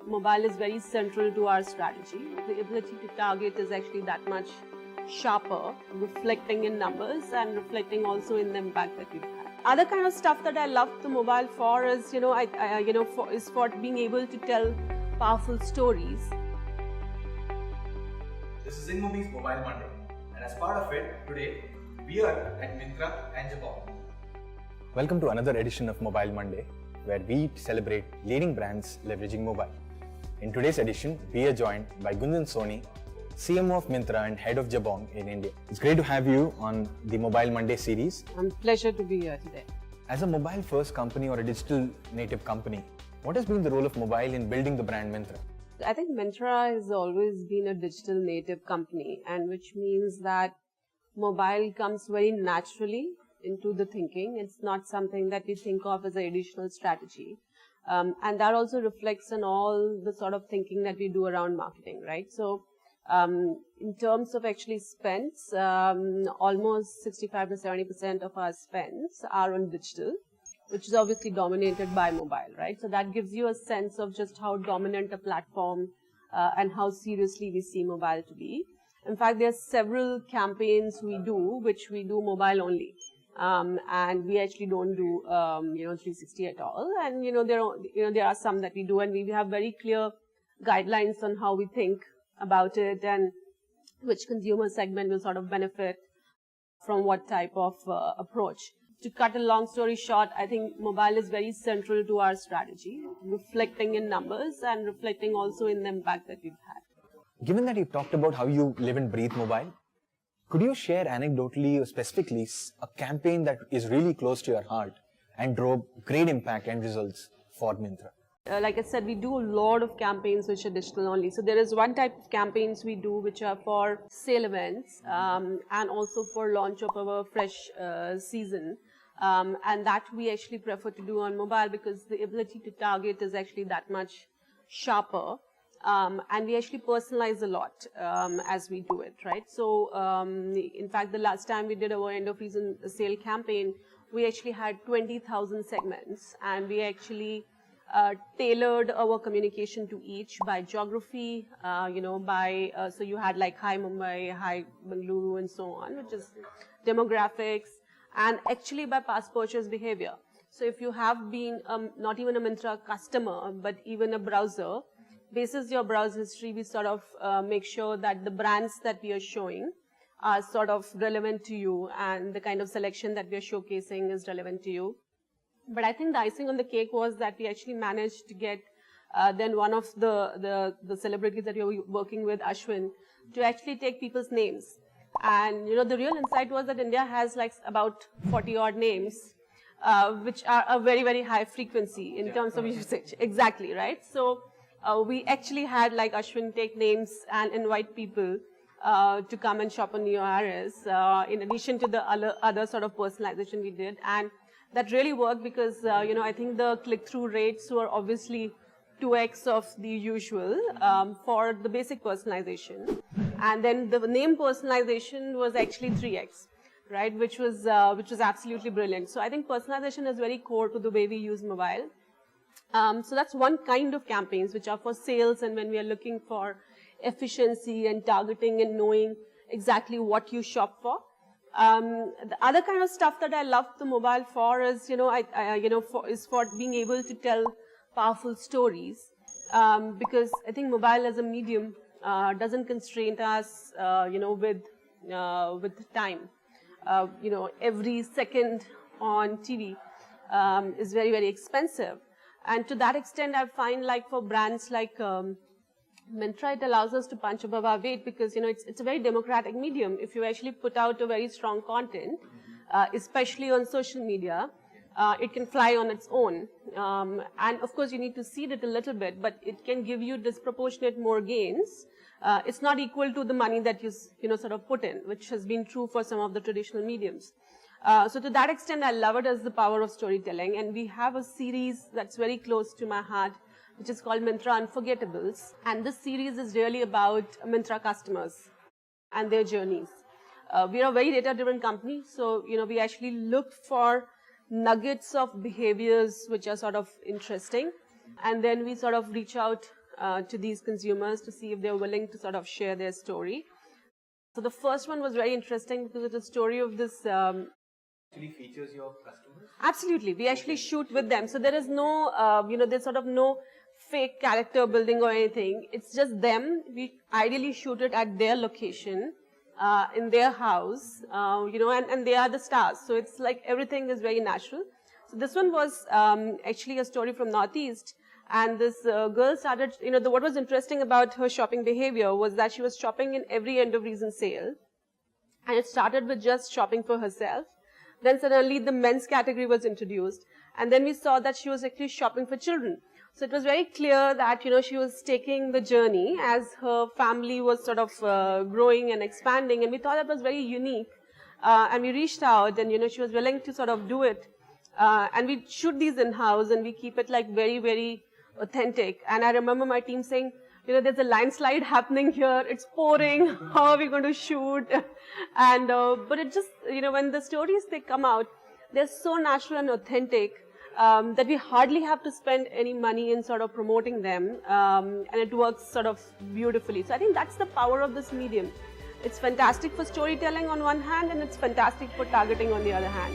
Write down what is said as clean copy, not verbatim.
Mobile is very central to our strategy. The ability to target is actually that much sharper, reflecting in numbers and reflecting also in the impact that we've had. Other kind of stuff that I love the mobile for is, for being able to tell powerful stories. This is InMobi's Mobile Monday, and as part of it, today we are at Myntra and Jabong. Welcome to another edition of Mobile Monday, where we celebrate leading brands leveraging mobile. In today's edition, we are joined by Gunjan Soni, CMO of Myntra and head of Jabong in India. It's great to have you on the Mobile Monday series. I'm pleasure to be here today. As a mobile-first company or a digital native company, what has been the role of mobile in building the brand Myntra? I think Myntra has always been a digital native company, and which means that mobile comes very naturally into the thinking. It's not something that we think of as an additional strategy. And that also reflects in all the sort of thinking that we do around marketing, right? So in terms of actually spends, almost 65 to 70% of our spends are on digital, which is obviously dominated by mobile, right? So that gives you a sense of just how dominant a platform and how seriously we see mobile to be. In fact, there are several campaigns we do, which we do mobile only. And we actually don't do, 360 at all. And, there are some that we do, and we have very clear guidelines on how we think about it and which consumer segment will sort of benefit from what type of approach. To cut a long story short, I think mobile is very central to our strategy, reflecting in numbers and reflecting also in the impact that we've had. Given that you talked about how you live and breathe mobile, could you share anecdotally or specifically a campaign that is really close to your heart and drove great impact and results for Myntra? Like I said, we do a lot of campaigns which are digital only. So there is one type of campaigns we do which are for sale events and also for launch of our fresh season. And that we actually prefer to do on mobile because the ability to target is actually that much sharper. And we actually personalize a lot as we do it, right? So, in fact, the last time we did our end of season sale campaign, we actually had 20,000 segments, and we actually tailored our communication to each by geography, so you had like Hi Mumbai, Hi Bengaluru, and so on, which is demographics, and actually by past purchase behavior. So if you have been not even a Myntra customer, but even a browser, basis your browse history, we sort of make sure that the brands that we are showing are sort of relevant to you and the kind of selection that we are showcasing is relevant to you. But I think the icing on the cake was that we actually managed to get then one of the celebrities that we were working with, Ashwin, to actually take people's names. And, the real insight was that India has like about 40 odd names, which are a very, very high frequency in terms of usage. Exactly, right? So we actually had like Ashwin take names and invite people to come and shop on Neo Harris, in addition to the other sort of personalization we did. And that really worked because, I think the click-through rates were obviously 2x of the usual for the basic personalization. And then the name personalization was actually 3x, right, which was absolutely brilliant. So I think personalization is very core to the way we use mobile. So that's one kind of campaigns which are for sales and when we are looking for efficiency and targeting and knowing exactly what you shop for. The other kind of stuff that I love the mobile for is, is for being able to tell powerful stories because I think mobile as a medium doesn't constrain us, with time. Every second on TV is very, very expensive. And to that extent, I find like for brands like Myntra, it allows us to punch above our weight because, it's a very democratic medium. If you actually put out a very strong content, especially on social media, it can fly on its own. And of course, you need to seed it a little bit, but it can give you disproportionate more gains. It's not equal to the money that you, sort of put in, which has been true for some of the traditional mediums. So to that extent, I love it as the power of storytelling. And we have a series that's very close to my heart, which is called Myntra Unforgettables. And this series is really about Myntra customers and their journeys. We are a very data-driven company. So, we actually look for nuggets of behaviors which are sort of interesting. And then we sort of reach out to these consumers to see if they're willing to sort of share their story. So the first one was very interesting because it's a story of this. Actually features your customers? Absolutely, we actually shoot with them. So there is no, there's sort of no fake character building or anything. It's just them. We ideally shoot it at their location, in their house, and they are the stars. So it's like everything is very natural. So this one was actually a story from Northeast. And this girl started, what was interesting about her shopping behavior was that she was shopping in every end of reason sale. And it started with just shopping for herself. Then suddenly the men's category was introduced. And then we saw that she was actually shopping for children. So it was very clear that, she was taking the journey as her family was sort of growing and expanding. And we thought that was very unique. And we reached out and, she was willing to sort of do it. And we shoot these in-house and we keep it like very, very authentic. And I remember my team saying, there's a landslide happening here. It's pouring. How are we going to shoot? And, but it just, when the stories, they come out, they're so natural and authentic that we hardly have to spend any money in sort of promoting them. And it works sort of beautifully. So I think that's the power of this medium. It's fantastic for storytelling on one hand and it's fantastic for targeting on the other hand.